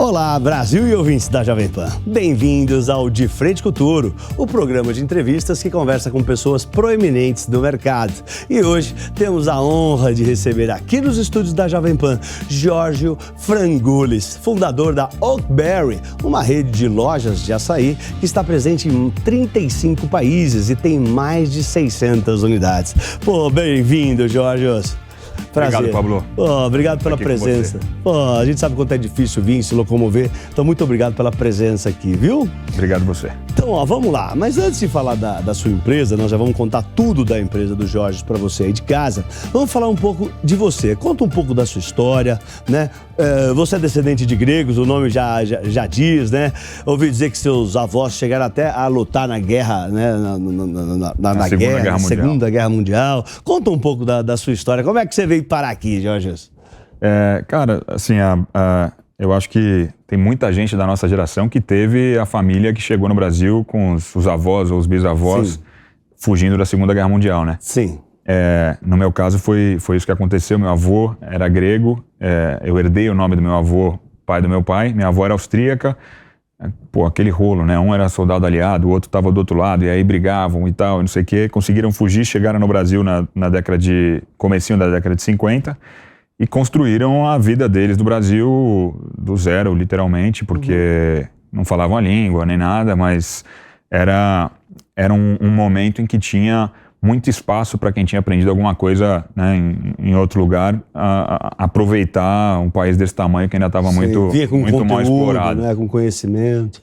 Olá, Brasil e ouvintes da Jovem Pan. Bem-vindos ao De Frente com o Touro, o programa de entrevistas que conversa com pessoas proeminentes do mercado. E hoje temos a honra de receber aqui nos estúdios da Jovem Pan, Giorgio Frangulis, fundador da Oakberry, uma rede de lojas de açaí que está presente em 35 países e tem mais de 600 unidades. Pô, bem-vindo, Giorgio. Prazer. Obrigado, Pablo. Obrigado pela presença. A gente sabe quanto é difícil vir se locomover, então muito obrigado pela presença aqui, viu? Obrigado você. Então, vamos lá. Mas antes de falar da sua empresa, nós já vamos contar tudo da empresa do Jorge para você aí de casa. Vamos falar um pouco de você. Conta um pouco da sua história, né? Você é descendente de gregos, o nome já diz, né? Ouvi dizer que seus avós chegaram até a lutar na guerra, né? Na Segunda Guerra Mundial. Conta um pouco da sua história. Como é que você veio parar aqui, Jorge? Cara, assim, eu acho que tem muita gente da nossa geração que teve a família que chegou no Brasil com os avós ou os bisavós. Sim. Fugindo da Segunda Guerra Mundial, né? Sim. No meu caso foi isso que aconteceu. Meu avô era grego, eu herdei o nome do meu avô, pai do meu pai. Minha avó era austríaca. Pô, aquele rolo, né? Um era soldado aliado, o outro estava do outro lado, e aí brigavam e tal, não sei o quê. Conseguiram fugir, chegaram no Brasil comecinho da década de 50 e construíram a vida deles do Brasil do zero, literalmente, porque não falavam a língua nem nada, mas era um momento em que tinha muito espaço para quem tinha aprendido alguma coisa, né, em outro lugar, aproveitar um país desse tamanho que ainda estava muito mal explorado. Né, com conhecimento.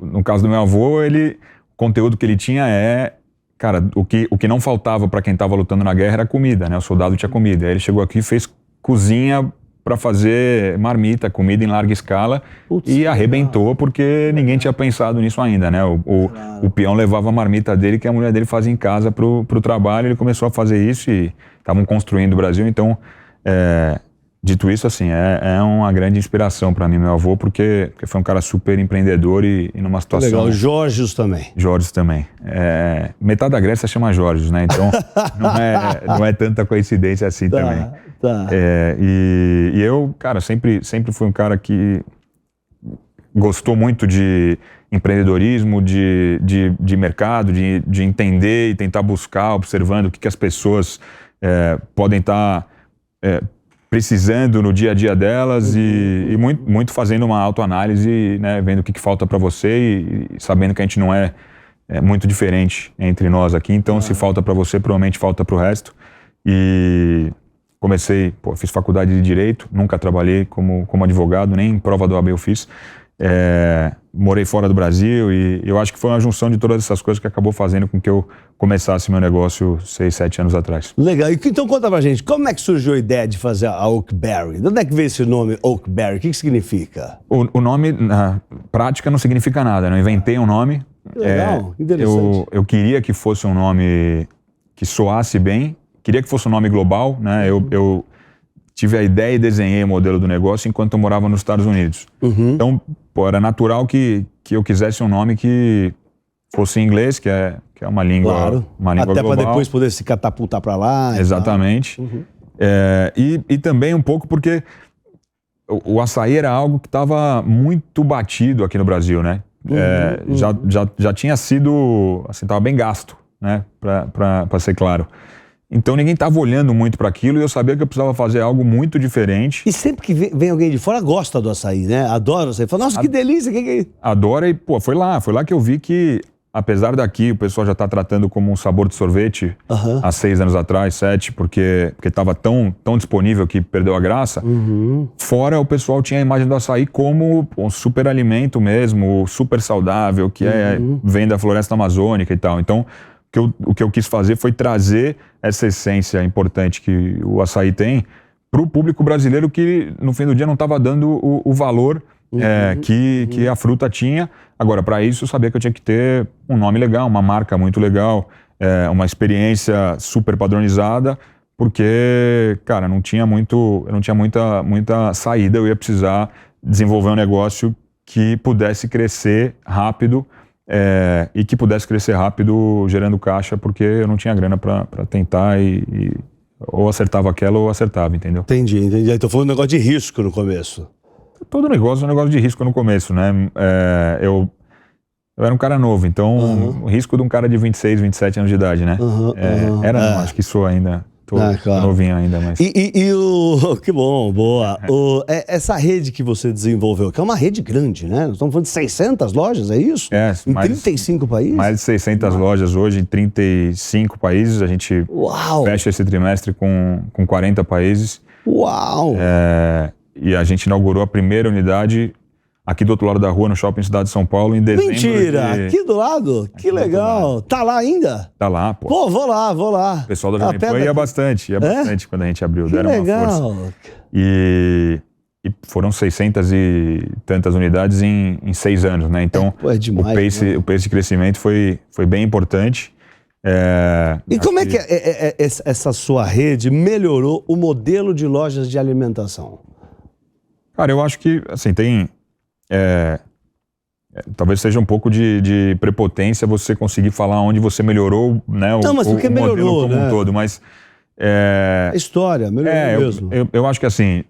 No caso do meu avô, o conteúdo que ele tinha cara, o que não faltava para quem estava lutando na guerra era comida, né? O soldado tinha comida. Aí ele chegou aqui e fez cozinha para fazer marmita, comida em larga escala. E arrebentou porque ninguém tinha pensado nisso ainda, né? O peão levava a marmita dele que a mulher dele fazia em casa pro trabalho. Ele começou a fazer isso e estavam construindo o Brasil. Então, dito isso, assim, é uma grande inspiração para mim, meu avô, porque foi um cara super empreendedor e numa situação... Legal, Jorge também. Jorge também. Metade da Grécia chama Jorge, né? Então não é tanta coincidência assim também. Tá. E eu, cara, sempre fui um cara que gostou muito de empreendedorismo, de mercado, de entender e tentar buscar, observando o que as pessoas podem estar precisando no dia a dia delas e muito fazendo uma autoanálise, né, vendo o que falta para você e sabendo que a gente não é muito diferente entre nós aqui. Então, se falta para você, provavelmente falta para o resto. E comecei, fiz faculdade de Direito, nunca trabalhei como advogado, nem prova do OAB eu fiz. Morei fora do Brasil e eu acho que foi uma junção de todas essas coisas que acabou fazendo com que eu começasse meu negócio 6, 7 anos atrás. Legal. Então conta pra gente, como é que surgiu a ideia de fazer a Oakberry? De onde é que veio esse nome Oakberry? O que significa? O nome, na prática, não significa nada. Eu inventei um nome. Legal, interessante. Eu queria que fosse um nome que soasse bem, queria que fosse um nome global, né? Eu tive a ideia e desenhei o modelo do negócio enquanto eu morava nos Estados Unidos. Então, era natural que eu quisesse um nome que fosse em inglês, que é uma língua, claro. Uma língua até global. Para depois poder se catapultar para lá. Exatamente. E também um pouco porque o açaí era algo que estava muito batido aqui no Brasil, né? Já tinha sido, assim, estava bem gasto, né? Para ser claro. Então ninguém estava olhando muito para aquilo e eu sabia que eu precisava fazer algo muito diferente. E sempre que vem alguém de fora, gosta do açaí, né? Adora o açaí. Fala, nossa, que delícia, que é isso? Adora e, foi lá que eu vi que, apesar daqui o pessoal já está tratando como um sabor de sorvete há 6 anos atrás, 7, porque estava tão disponível que perdeu a graça. Fora, o pessoal tinha a imagem do açaí como um super alimento mesmo, super saudável, que vem da floresta amazônica e tal. Então, o que eu quis fazer foi trazer essa essência importante que o açaí tem para o público brasileiro que, no fim do dia, não estava dando o valor que a fruta tinha. Agora, para isso, eu sabia que eu tinha que ter um nome legal, uma marca muito legal, uma experiência super padronizada, porque, cara, eu não tinha muita saída. Eu ia precisar desenvolver um negócio que pudesse crescer rápido, e que pudesse crescer rápido gerando caixa, porque eu não tinha grana para tentar ou acertava aquela ou acertava, entendeu? Entendi. Então foi um negócio de risco no começo. Todo negócio é um negócio de risco no começo, né? Eu era um cara novo, então o risco de um cara de 26, 27 anos de idade, né? Não, acho que sou ainda. Tô novinho ainda, mas... Que bom, boa. Essa rede que você desenvolveu, que é uma rede grande, né? Nós estamos falando de 600 lojas, é isso? Em 35 países? Mais de 600 lojas hoje, em 35 países. A gente fecha esse trimestre com 40 países. Uau! E a gente inaugurou a primeira unidade aqui do outro lado da rua, no Shopping Cidade de São Paulo, em dezembro. Mentira! Aqui do lado? Que legal! Tá lá ainda? Tá lá, pô. Pô, vou lá. O pessoal da Jovem Pan ia bastante quando a gente abriu. Que deram legal! Uma força. E foram 600 e tantas unidades em 6 anos, né? Então, é demais, o pace de crescimento foi bem importante. E como é que essa sua rede melhorou o modelo de lojas de alimentação? Cara, eu acho que, assim, talvez seja um pouco de prepotência você conseguir falar onde você melhorou, né? Não, mas porque melhorou, como um todo, mas... A história, melhorou mesmo. Eu acho que, assim,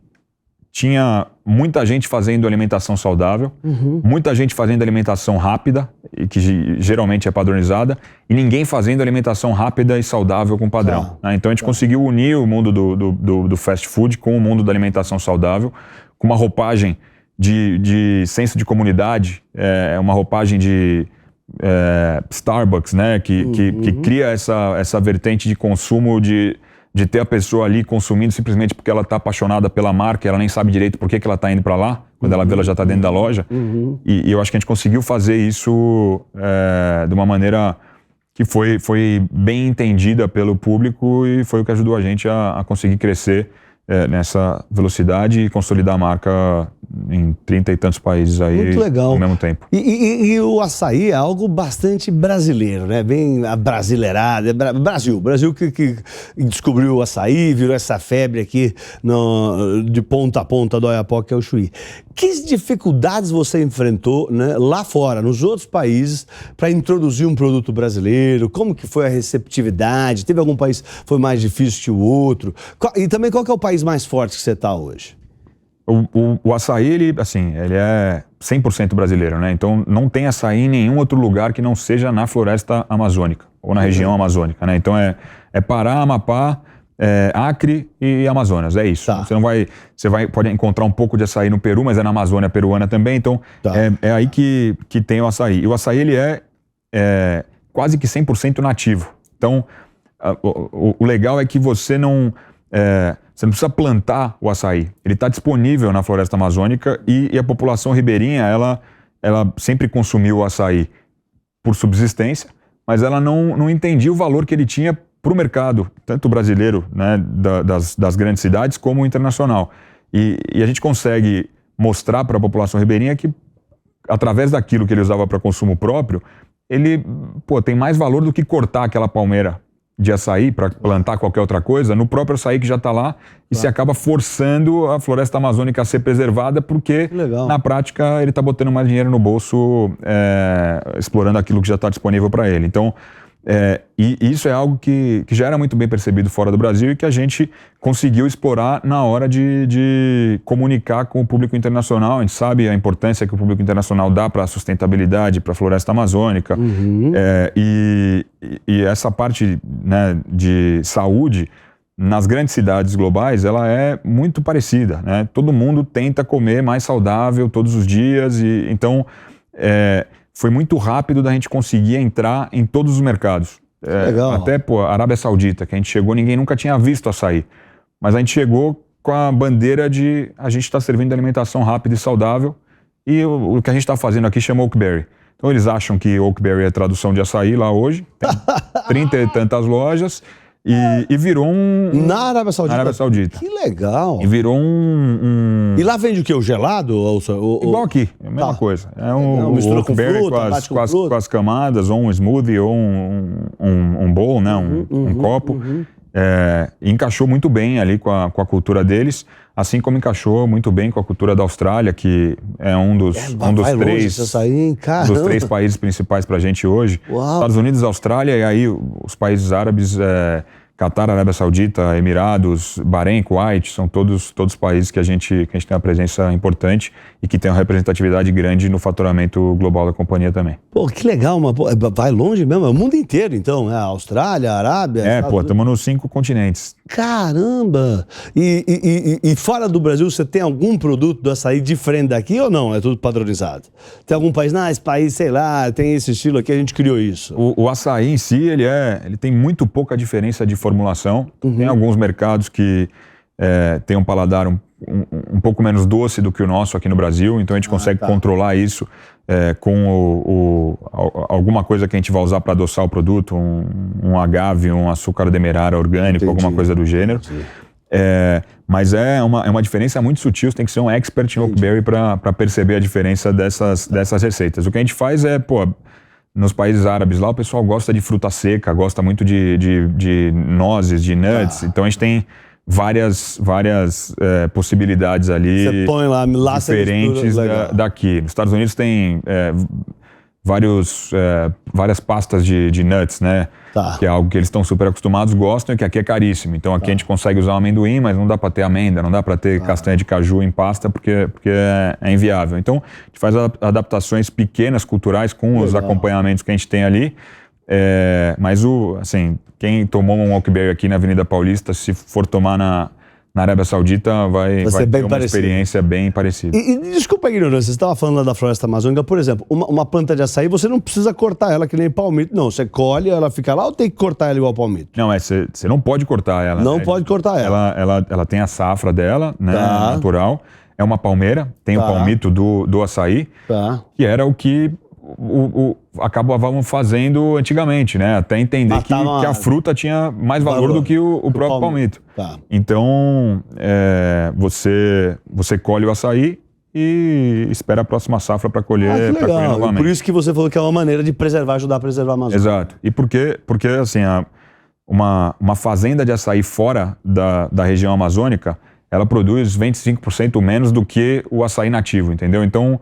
tinha muita gente fazendo alimentação saudável, muita gente fazendo alimentação rápida, e que geralmente é padronizada, e ninguém fazendo alimentação rápida e saudável com padrão. Né? Então a gente conseguiu unir o mundo do fast food com o mundo da alimentação saudável, com uma roupagem de senso de comunidade, uma roupagem de Starbucks, né? Que cria essa vertente de consumo de ter a pessoa ali consumindo simplesmente porque ela está apaixonada pela marca, ela nem sabe direito por que ela está indo para lá, quando ela vê, ela já está dentro da loja. E eu acho que a gente conseguiu fazer isso de uma maneira que foi bem entendida pelo público e foi o que ajudou a gente a conseguir crescer nessa velocidade e consolidar a marca em 30 e tantos países aí. Muito legal. Ao mesmo tempo. E o açaí é algo bastante brasileiro, né? Bem abrasileirado. Brasil que descobriu o açaí, virou essa febre aqui de ponta a ponta do Oiapoque, que é o Chuí. Que dificuldades você enfrentou, né, lá fora, nos outros países, para introduzir um produto brasileiro? Como que foi a receptividade? Teve algum país que foi mais difícil que o outro? E também, qual que é o país mais forte que você está hoje? O açaí, ele é 100% brasileiro, né? Então, não tem açaí em nenhum outro lugar que não seja na floresta amazônica, ou na região amazônica, né? Então, é Pará, Amapá, Acre e Amazonas, é isso. Tá. Você pode encontrar um pouco de açaí no Peru, mas é na Amazônia peruana também, então é aí que tem o açaí. E o açaí, ele é quase que 100% nativo. Então, o legal é que você não precisa plantar o açaí. Ele está disponível na floresta amazônica e a população ribeirinha, ela sempre consumiu o açaí por subsistência, mas ela não entendia o valor que ele tinha para o mercado, tanto brasileiro, né, das grandes cidades, como internacional. E a gente consegue mostrar para a população ribeirinha que, através daquilo que ele usava para consumo próprio, ele tem mais valor do que cortar aquela palmeira de açaí para plantar qualquer outra coisa, no próprio açaí que já está lá, e se acaba forçando a floresta amazônica a ser preservada, porque na prática ele está botando mais dinheiro no bolso, explorando aquilo que já está disponível para ele. Então, e isso é algo que já era muito bem percebido fora do Brasil e que a gente conseguiu explorar na hora de comunicar com o público internacional. A gente sabe a importância que o público internacional dá para a sustentabilidade, para a floresta amazônica. E essa parte, né, de saúde, nas grandes cidades globais, ela é muito parecida, né? Todo mundo tenta comer mais saudável todos os dias, e então foi muito rápido da gente conseguir entrar em todos os mercados. Legal. Até a Arábia Saudita, que a gente chegou, ninguém nunca tinha visto açaí. Mas a gente chegou com a bandeira de a gente está servindo alimentação rápida e saudável, e o que a gente está fazendo aqui chama Oakberry. Então eles acham que Oakberry é a tradução de açaí lá hoje, tem 30 e tantas lojas, e virou Na Arábia Saudita? Na Arábia Saudita. Que legal! E virou E lá vende o quê? O gelado? Igual aqui, é a mesma coisa. É mistura Oakberry com as camadas, ou um smoothie, ou um bowl, né? Um copo. Encaixou muito bem ali com a cultura deles, assim como encaixou muito bem com a cultura da Austrália, que é um dos três países principais para a gente hoje. Uau. Estados Unidos, Austrália, e aí os países árabes Catar, Arábia Saudita, Emirados, Bahrein, Kuwait, são todos países que a gente tem uma presença importante e que tem uma representatividade grande no faturamento global da companhia também. Pô, que legal, vai longe mesmo, é o mundo inteiro então, né? A Austrália, a Arábia... Estamos nos 5 continentes. Caramba! E fora do Brasil, você tem algum produto do açaí diferente daqui ou não? É tudo padronizado? Tem algum país, esse país, sei lá, tem esse estilo aqui, a gente criou isso. O açaí em si, ele tem muito pouca diferença de formulação. Tem alguns mercados que tem um paladar um pouco menos doce do que o nosso aqui no Brasil, então a gente consegue controlar isso com alguma coisa que a gente vai usar para adoçar o produto, um agave, um açúcar demerara orgânico, alguma coisa do gênero. Mas é uma diferença muito sutil, você tem que ser um expert em Oakberry para perceber a diferença dessas receitas. O que a gente faz nos países árabes lá, o pessoal gosta de fruta seca, gosta muito de nozes, de nuts. Então a gente tem várias possibilidades ali. Você põe lá diferentes daqui. Nos Estados Unidos tem várias pastas de nuts, né? Que é algo que eles estão super acostumados, gostam e que aqui é caríssimo. Então aqui a gente consegue usar o amendoim, mas não dá para ter amêndoa, não dá para ter castanha de caju em pasta porque é inviável. Então a gente faz adaptações pequenas, culturais, com os acompanhamentos que a gente tem ali. Mas quem tomou um Oakberry aqui na Avenida Paulista, se for tomar na Arábia Saudita, vai ter uma experiência bem parecida. E desculpa a ignorância, você estava falando lá da floresta amazônica, por exemplo, uma planta de açaí, você não precisa cortar ela que nem palmito, não. Você colhe, ela fica lá ou tem que cortar ela igual palmito? Não, você não pode cortar ela. Não pode cortar ela. Ela tem a safra dela, né, natural. É uma palmeira, tem o palmito do açaí, que era o que acabavam fazendo antigamente, né? Até entender que a fruta tinha mais valor do que o próprio palmito. Então, você colhe o açaí e espera a próxima safra para colher, para colher novamente. Por isso que você falou que é uma maneira de ajudar a preservar a Amazônia. Exato. E porque assim, uma fazenda de açaí fora da região amazônica, ela produz 25% menos do que o açaí nativo, entendeu? Então,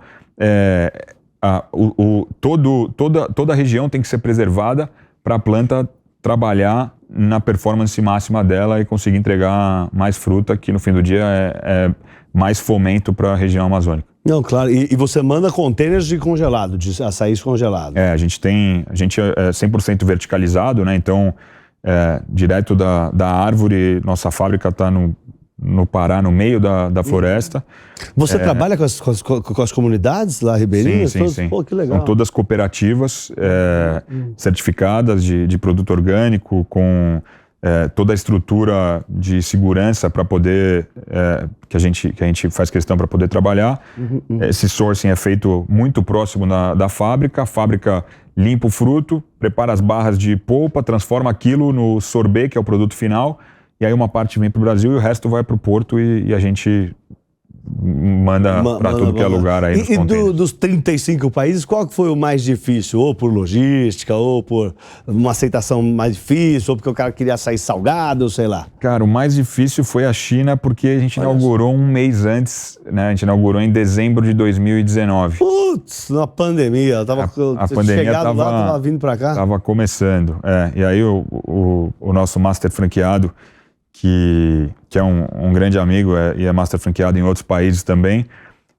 toda a região tem que ser preservada para a planta trabalhar na performance máxima dela e conseguir entregar mais fruta, que no fim do dia é mais fomento para a região amazônica. Não, claro. E você manda containers de congelado, de açaí congelado. A gente é 100% verticalizado, né? Então, direto da árvore, nossa fábrica está no Pará, no meio da floresta. Você trabalha com as comunidades lá ribeirinhas? Sim. Pô, que legal. São todas cooperativas certificadas de produto orgânico, com toda a estrutura de segurança para poder, que a gente faz questão para poder trabalhar. Esse sourcing é feito muito próximo da fábrica. A fábrica limpa o fruto, prepara as barras de polpa, transforma aquilo no sorbet, que é o produto final. E aí uma parte vem para o Brasil e o resto vai para o porto e a gente manda para tudo que é lugar aí nos contêineres. E dos 35 países, qual que foi o mais difícil? Ou por logística, ou por uma aceitação mais difícil, ou porque o cara queria sair salgado, sei lá? Cara, o mais difícil foi a China, porque a gente inaugurou um mês antes, né? A gente inaugurou em dezembro de 2019. Putz, na pandemia. A pandemia tava vindo para cá? Tava começando, E aí o nosso master franqueado, que é um grande amigo e é master franqueado em outros países também,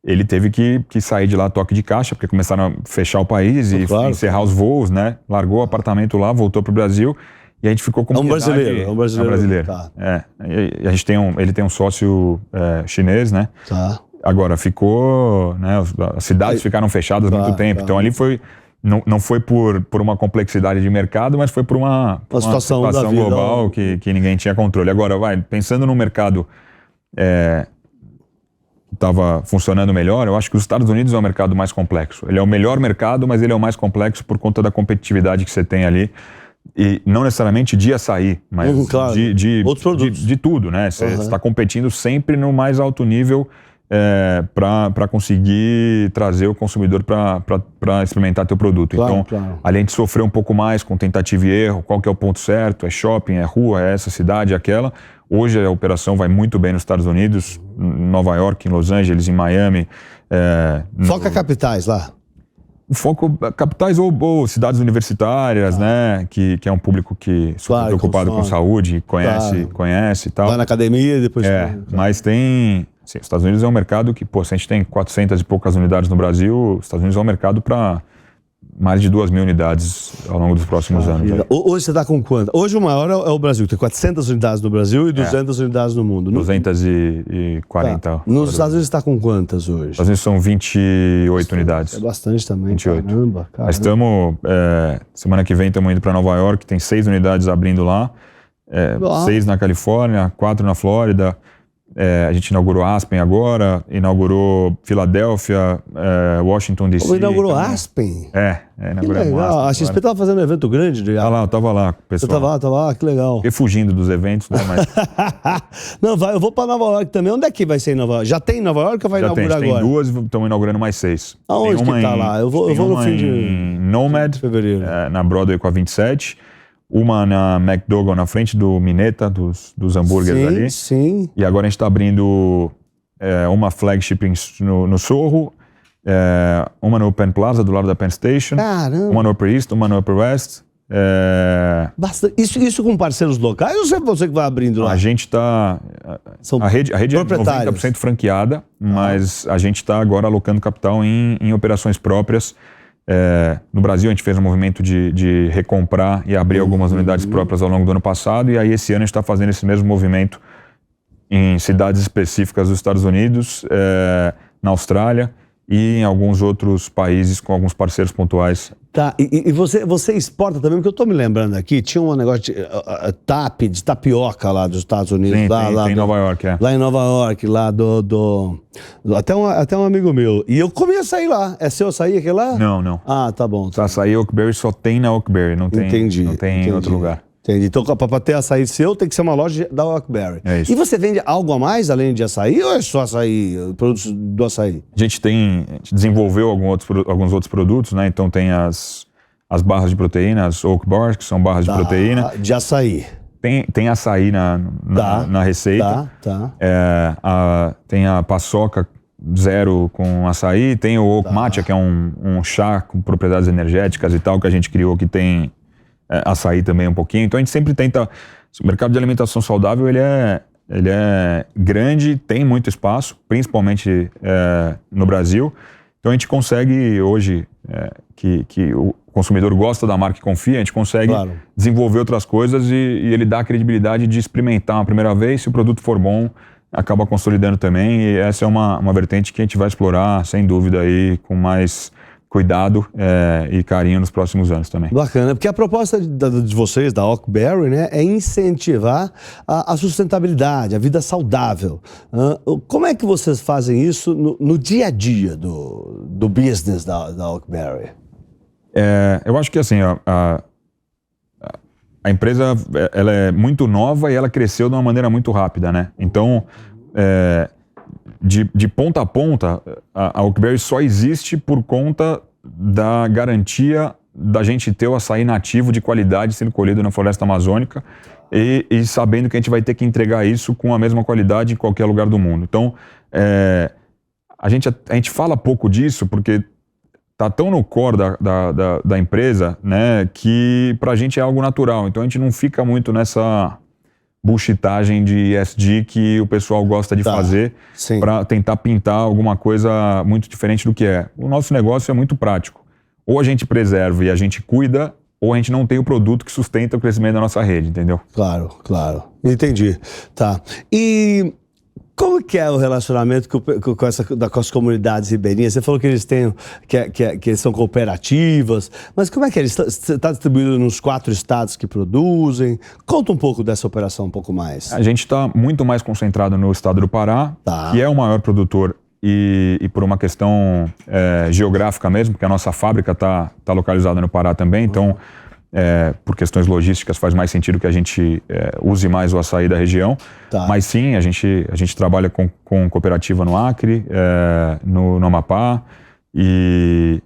ele teve que sair de lá toque de caixa, porque começaram a fechar o país e encerrar os voos, né? Largou o apartamento lá, voltou para o Brasil e a gente ficou com um brasileiro. É um brasileiro. Tá. E a gente ele tem um sócio chinês, né? Tá. Agora, ficou, né? As cidades ficaram fechadas há muito tempo, então ali foi... Não foi por uma complexidade de mercado, mas foi por uma situação global que ninguém tinha controle. Agora, pensando no mercado que estava funcionando melhor, eu acho que os Estados Unidos é o mercado mais complexo. Ele é o melhor mercado, mas ele é o mais complexo por conta da competitividade que você tem ali. E não necessariamente de açaí, mas de outros produtos. De tudo, né? Você está competindo sempre no mais alto nível para conseguir trazer o consumidor para experimentar teu produto. Ali a gente sofreu um pouco mais com tentativa e erro, qual que é o ponto certo, é shopping, é rua, é essa cidade, é aquela. Hoje a operação vai muito bem nos Estados Unidos, em Nova York, em Los Angeles, em Miami. Foca capitais lá. O foco, capitais ou cidades universitárias, né? Que é um público que é super preocupado com saúde, conhece e tal. Vai na academia e depois... Mas tem... Assim, os Estados Unidos é um mercado que, se a gente tem 400 e poucas unidades no Brasil, os Estados Unidos é um mercado para mais de 2.000 unidades ao longo dos próximos anos. Hoje você está com quanto? Hoje o maior é o Brasil, tem 400 unidades no Brasil e 200 unidades no mundo. 240. Nos Estados Unidos está com quantas hoje? Nos Estados Unidos são 28 unidades. É bastante também. 28. Caramba. Nós estamos, semana que vem estamos indo para Nova York, tem 6 unidades abrindo lá, 6 na Califórnia, 4 na Flórida. A gente inaugurou Aspen agora, inaugurou Filadélfia, Washington DC. Inaugurou também. Aspen? Inauguramos legal. Aspen. A XP estava fazendo um evento grande. Eu tava lá com o pessoal. Você tava lá, que legal. Fiquei fugindo dos eventos, né? Mas... Não, eu vou para Nova York também. Onde é que vai ser em Nova York? Já tem em Nova York ou vai inaugurar agora? Tem 2 e estamos inaugurando mais 6. Aonde que tá lá? Eu vou no fim de Nomad, fevereiro. Na Broadway com a 27. Uma na McDougal, na frente do Mineta, dos hambúrgueres ali. Sim. E agora a gente está abrindo uma flagship no Sorro, uma no Penn Plaza, do lado da Penn Station. Caramba. Uma no Upper East, uma no Upper West. Isso com parceiros locais ou é você que vai abrindo lá? A gente está... A rede é 90% franqueada, mas a gente está agora alocando capital em operações próprias. No Brasil a gente fez um movimento de recomprar e abrir algumas unidades próprias ao longo do ano passado, e aí esse ano a gente está fazendo esse mesmo movimento em cidades específicas dos Estados Unidos, na Austrália e em alguns outros países com alguns parceiros pontuais. Tá, e você exporta também, porque eu estou me lembrando aqui, tinha um negócio de tapioca lá dos Estados Unidos. Sim, lá em Nova York, Lá em Nova York, lá até um amigo meu. E eu comi açaí lá. É seu açaí aquele lá? Não. Ah, tá bom. Açaí Oakberry só tem na Oakberry, não tem em outro lugar. Entendi. Então, para ter açaí seu, tem que ser uma loja da Oakberry. É isso. E você vende algo a mais além de açaí ou é só açaí, produtos do açaí? A gente desenvolveu alguns outros produtos, né? Então tem as barras de proteína, as Oak Bars, que são barras de proteína. De açaí. Tem açaí na receita. Tem a paçoca zero com açaí, tem o Oak Matcha, que é um chá com propriedades energéticas e tal, que a gente criou, que tem açaí também um pouquinho. Então a gente sempre tenta... O mercado de alimentação saudável, ele é grande, tem muito espaço, principalmente no Brasil. Então a gente consegue hoje, que o consumidor gosta da marca e confia, a gente consegue desenvolver outras coisas e ele dá a credibilidade de experimentar uma primeira vez. Se o produto for bom, acaba consolidando também, e essa é uma vertente que a gente vai explorar, sem dúvida, aí, com mais cuidado e carinho nos próximos anos também. Bacana, porque a proposta de vocês, da Oakberry, né, é incentivar a sustentabilidade, a vida saudável. Como é que vocês fazem isso no dia a dia do business da Oakberry? Eu acho que assim, a empresa ela é muito nova e ela cresceu de uma maneira muito rápida, né? Então, de ponta a ponta, a Oakberry só existe por conta da garantia da gente ter o açaí nativo de qualidade sendo colhido na floresta amazônica e sabendo que a gente vai ter que entregar isso com a mesma qualidade em qualquer lugar do mundo. Então, a gente fala pouco disso porque tá tão no core da empresa, né, que pra gente é algo natural. Então a gente não fica muito nessa bullshitagem de ESG que o pessoal gosta de fazer para tentar pintar alguma coisa muito diferente do que é. O nosso negócio é muito prático. Ou a gente preserva e a gente cuida, ou a gente não tem o produto que sustenta o crescimento da nossa rede, entendeu? Claro. Entendi. Tá. E como que é o relacionamento com as comunidades ribeirinhas? Você falou que eles têm, que eles são cooperativas, mas como é que eles está distribuído nos 4 estados que produzem? Conta um pouco dessa operação, um pouco mais. A gente está muito mais concentrado no estado do Pará, que é o maior produtor e por uma questão geográfica mesmo, porque a nossa fábrica está localizada no Pará também, então por questões logísticas faz mais sentido que a gente use mais o açaí da região. Mas sim, a gente trabalha com cooperativa no Acre, no Amapá, e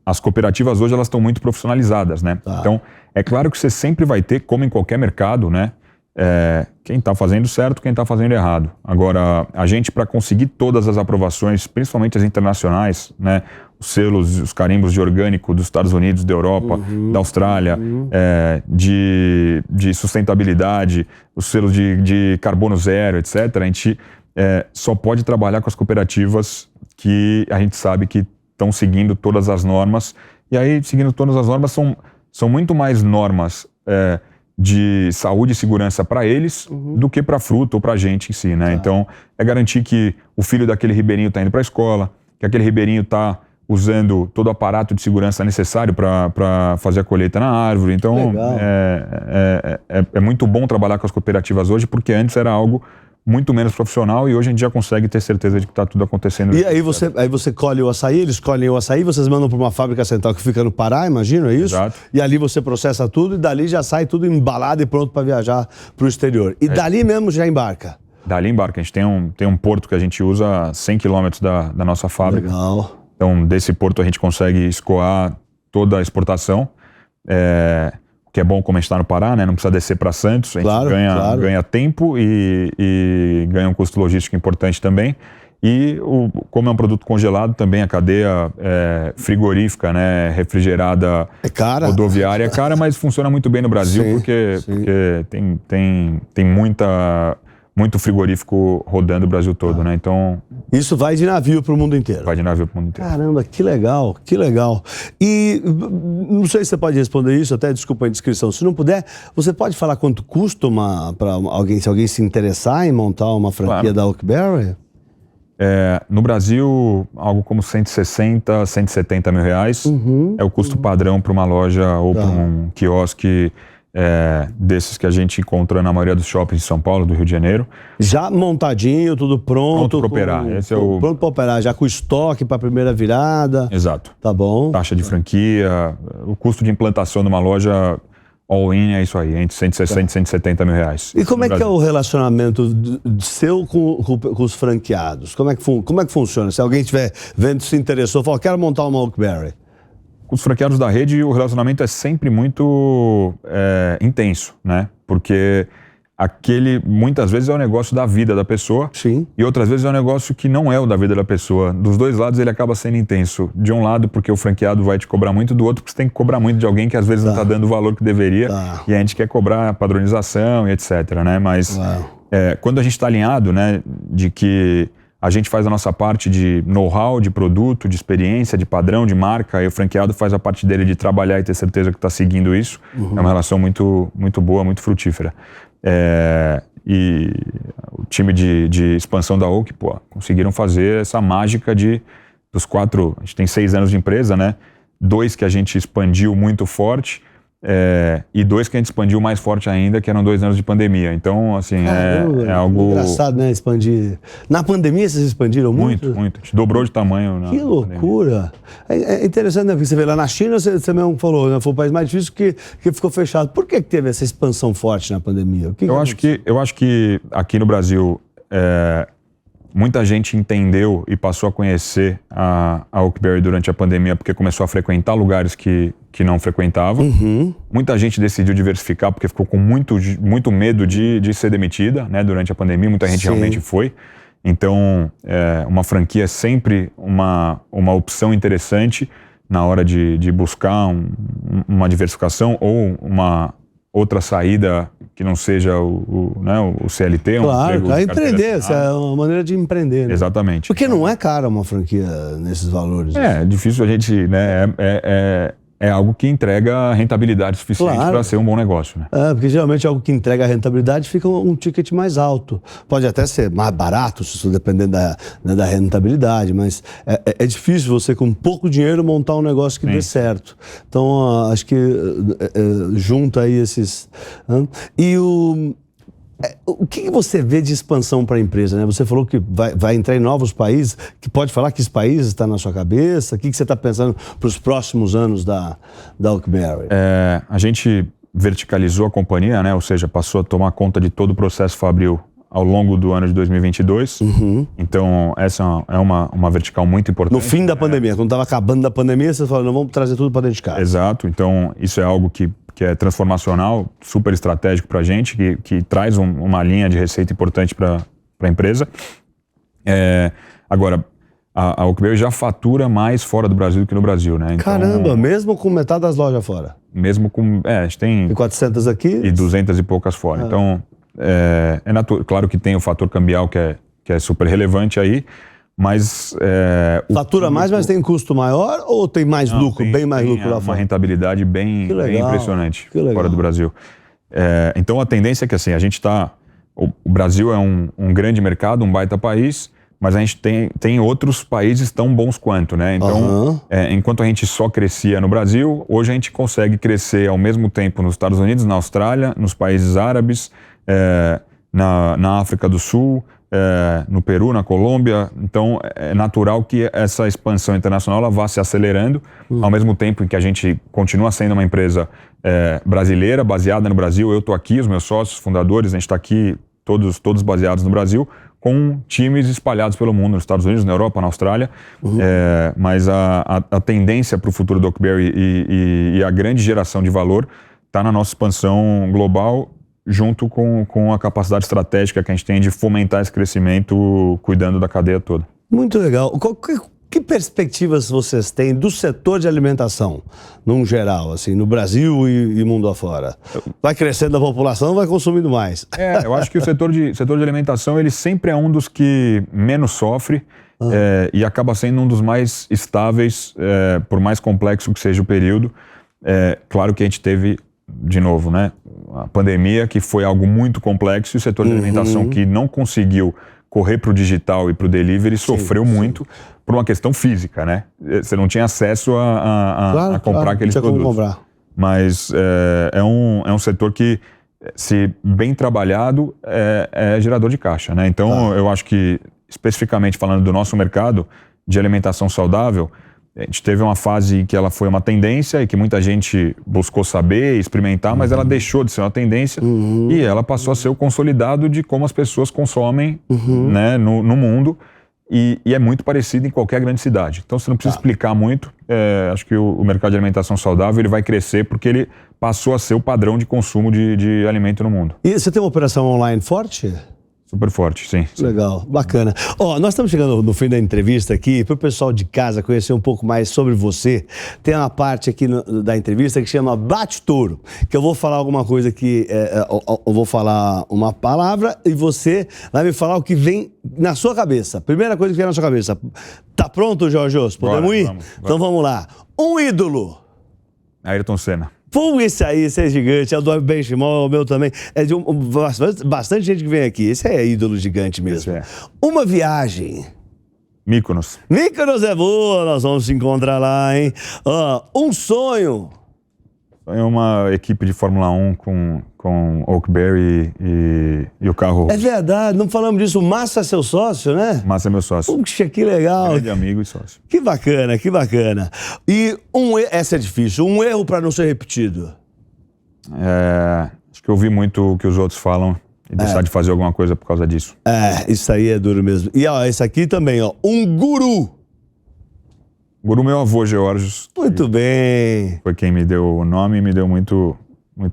as cooperativas hoje elas estão muito profissionalizadas, né? Então é claro que você sempre vai ter, como em qualquer mercado, né, quem está fazendo certo, quem está fazendo errado. Agora, a gente, para conseguir todas as aprovações, principalmente as internacionais, né, selos, os carimbos de orgânico dos Estados Unidos, da Europa, da Austrália, de sustentabilidade, os selos de carbono zero, etc., a gente só pode trabalhar com as cooperativas que a gente sabe que estão seguindo todas as normas. E aí, seguindo todas as normas, são muito mais normas de saúde e segurança para eles do que para a fruta ou para a gente em si, né? Tá. Então, é garantir que o filho daquele ribeirinho está indo para a escola, que aquele ribeirinho está usando todo o aparato de segurança necessário para fazer a colheita na árvore. Então, é muito bom trabalhar com as cooperativas hoje, porque antes era algo muito menos profissional e hoje a gente já consegue ter certeza de que está tudo acontecendo. E aí você colhe o açaí, eles colhem o açaí, vocês mandam para uma fábrica central que fica no Pará, imagino, é isso? Exato. E ali você processa tudo e dali já sai tudo embalado e pronto para viajar para o exterior. E dali mesmo já embarca? Dali embarca. A gente tem um porto que a gente usa a 100 quilômetros da nossa fábrica. Legal. Então, desse porto a gente consegue escoar toda a exportação, que é bom como a gente está no Pará, né? Não precisa descer para Santos, a gente ganha tempo e ganha um custo logístico importante também. E como é um produto congelado, também a cadeia frigorífica, né? Refrigerada, rodoviária é cara, mas funciona muito bem no Brasil, sim, porque tem muito frigorífico rodando o Brasil todo, né? Então... Isso vai de navio para o mundo inteiro? Vai de navio para o mundo inteiro. Caramba, que legal, que legal. E não sei se você pode responder isso, até desculpa a indiscrição. Se não puder, você pode falar quanto custa para alguém, se alguém se interessar em montar uma franquia da Oakberry? No Brasil, algo como 160, 170 mil reais é o custo padrão para uma loja ou para um quiosque desses que a gente encontra na maioria dos shoppings de São Paulo, do Rio de Janeiro. Já montadinho, tudo pronto. Pronto para operar. Pronto para operar, já com estoque para a primeira virada. Exato. Tá bom. Taxa de franquia, o custo de implantação de uma loja all-in é isso aí, entre 160 e 170 mil reais. E como é que é o relacionamento seu com os franqueados? Como é que funciona? Se alguém estiver vendo, se interessou, fala, quero montar uma Oakberry. Com os franqueados da rede, o relacionamento é sempre muito intenso, né? Porque muitas vezes é o negócio da vida da pessoa. Sim. E outras vezes é um negócio que não é o da vida da pessoa. Dos dois lados ele acaba sendo intenso. De um lado porque o franqueado vai te cobrar muito, do outro porque você tem que cobrar muito de alguém que às vezes não está dando o valor que deveria. E a gente quer cobrar padronização e etc, né? Mas quando a gente está alinhado, né, de que a gente faz a nossa parte de know-how, de produto, de experiência, de padrão, de marca, e o franqueado faz a parte dele de trabalhar e ter certeza que está seguindo isso. É uma relação muito, muito boa, muito frutífera. E o time de expansão da Oak, conseguiram fazer essa mágica dos 4... A gente tem 6 anos de empresa, né? 2 que a gente expandiu muito forte, e 2 que a gente expandiu mais forte ainda, que eram 2 anos de pandemia. Então, assim, é algo... Engraçado, né? Expandir. Na pandemia vocês expandiram muito? Muito. A gente dobrou de tamanho. Que loucura! É interessante, né? Porque você vê lá na China, você mesmo falou, né? Foi o país mais difícil que ficou fechado. Por que teve essa expansão forte na pandemia? Eu acho que aqui no Brasil... muita gente entendeu e passou a conhecer a Oakberry durante a pandemia porque começou a frequentar lugares que não frequentava. Muita gente decidiu diversificar porque ficou com muito medo de ser demitida, né, durante a pandemia. Muita gente realmente foi. Então, uma franquia é sempre uma opção interessante na hora de buscar uma diversificação ou uma outra saída que não seja o CLT. Claro, empreender, essa é uma maneira de empreender. Né? Exatamente. Porque não é caro uma franquia nesses valores. É difícil a gente, né, é algo que entrega rentabilidade suficiente para ser um bom negócio. Né? Porque geralmente algo que entrega rentabilidade fica um ticket mais alto. Pode até ser mais barato, se dependendo da rentabilidade, mas é difícil você, com pouco dinheiro, montar um negócio que dê certo. Então, acho que junta aí esses... E o que você vê de expansão para a empresa? Né? Você falou que vai entrar em novos países. Que pode falar que esse país está na sua cabeça? O que você está pensando para os próximos anos da Oakberry? A gente verticalizou a companhia, né? Ou seja, passou a tomar conta de todo o processo fabril ao longo do ano de 2022. Então, essa é uma vertical muito importante. No fim da pandemia, quando estava acabando a pandemia, vocês falaram, não, vamos trazer tudo para dentro de casa. Exato. Então, isso é algo que é transformacional, super estratégico para a gente, que traz uma linha de receita importante para a empresa. Agora, a Oakberry já fatura mais fora do Brasil do que no Brasil, né? Então, caramba, mesmo com metade das lojas fora? Mesmo com... a gente tem... E 400 aqui? E 200 e poucas fora. Então, claro que tem o fator cambial que é super relevante aí, mas... fatura mais, mas tem custo maior ou tem mais lucro, bem mais lucro lá fora? Uma rentabilidade bem impressionante fora do Brasil. Então, a tendência é que assim, a gente está... O Brasil é um grande mercado, um baita país, mas a gente tem outros países tão bons quanto, né? Então, enquanto a gente só crescia no Brasil, hoje a gente consegue crescer ao mesmo tempo nos Estados Unidos, na Austrália, nos países árabes, na África do Sul, no Peru, na Colômbia. Então, é natural que essa expansão internacional ela vá se acelerando, ao mesmo tempo em que a gente continua sendo uma empresa brasileira, baseada no Brasil. Eu estou aqui, os meus sócios, fundadores, a gente está aqui, todos baseados no Brasil, com times espalhados pelo mundo, nos Estados Unidos, na Europa, na Austrália. Mas a tendência para o futuro do Oakberry e a grande geração de valor está na nossa expansão global, junto com a capacidade estratégica que a gente tem de fomentar esse crescimento, cuidando da cadeia toda. Muito legal. Que perspectivas vocês têm do setor de alimentação, num geral, assim, no Brasil e mundo afora? Vai crescendo a população, vai consumindo mais. Eu acho que o setor de alimentação, ele sempre é um dos que menos sofre e acaba sendo um dos mais estáveis, por mais complexo que seja o período. Claro que a gente teve, de novo, né, a pandemia, que foi algo muito complexo, e o setor de alimentação que não conseguiu correr para o digital e para o delivery sofreu muito por uma questão física, né? Você não tinha acesso a comprar aqueles produtos. Mas é um setor que, se bem trabalhado, é gerador de caixa, né? Então, eu acho que, especificamente falando do nosso mercado de alimentação saudável, a gente teve uma fase em que ela foi uma tendência e que muita gente buscou saber, experimentar, mas ela deixou de ser uma tendência e ela passou a ser o consolidado de como as pessoas consomem, né, no mundo, e é muito parecido em qualquer grande cidade. Então, você não precisa explicar muito. Acho que o mercado de alimentação saudável ele vai crescer porque ele passou a ser o padrão de consumo de alimento no mundo. E você tem uma operação online forte? Super forte, sim. Legal, bacana. Nós estamos chegando no fim da entrevista aqui, para o pessoal de casa conhecer um pouco mais sobre você. Tem uma parte aqui da entrevista que chama Bate Touro, que eu vou falar alguma coisa que... eu vou falar uma palavra e você vai me falar o que vem na sua cabeça. Primeira coisa que vem na sua cabeça. Tá pronto, Jorge? Podemos ir? Vamos. Então vamos lá. Um ídolo. Ayrton Senna. Pô, esse é gigante, é o do Benchimol, é o meu também. É de bastante gente que vem aqui. Esse é ídolo gigante mesmo. Uma viagem. Mykonos. Mykonos é boa, nós vamos se encontrar lá, hein? Um sonho. É uma equipe de Fórmula 1 com Oakberry e o carro. É verdade, não falamos disso. O Massa é seu sócio, né? Massa é meu sócio. Puxa, que legal. Grande amigo e sócio. Que bacana, que bacana. E essa é difícil, um erro para não ser repetido. Acho que eu ouvi muito o que os outros falam e deixar de fazer alguma coisa por causa disso. Isso aí é duro mesmo. E esse aqui também, um guru. Guru, meu avô, Georgios. Muito bem. Foi quem me deu o nome e me deu muito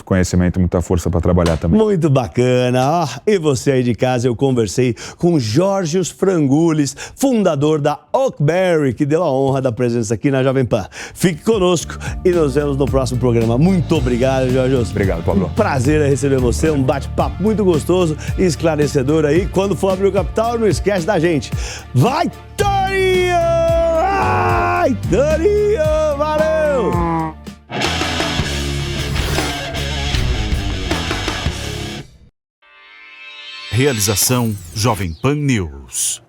conhecimento, muita força para trabalhar também. Muito bacana. E você aí de casa, eu conversei com Georgios Frangulis, fundador da Oakberry, que deu a honra da presença aqui na Jovem Pan. Fique conosco e nos vemos no próximo programa. Muito obrigado, Georgios. Obrigado, Pablo. Um prazer receber você, um bate-papo muito gostoso e esclarecedor aí. Quando for abrir o capital, não esquece da gente. Vai, Torinho! Ai, Torinho! Valeu! Realização Jovem Pan News.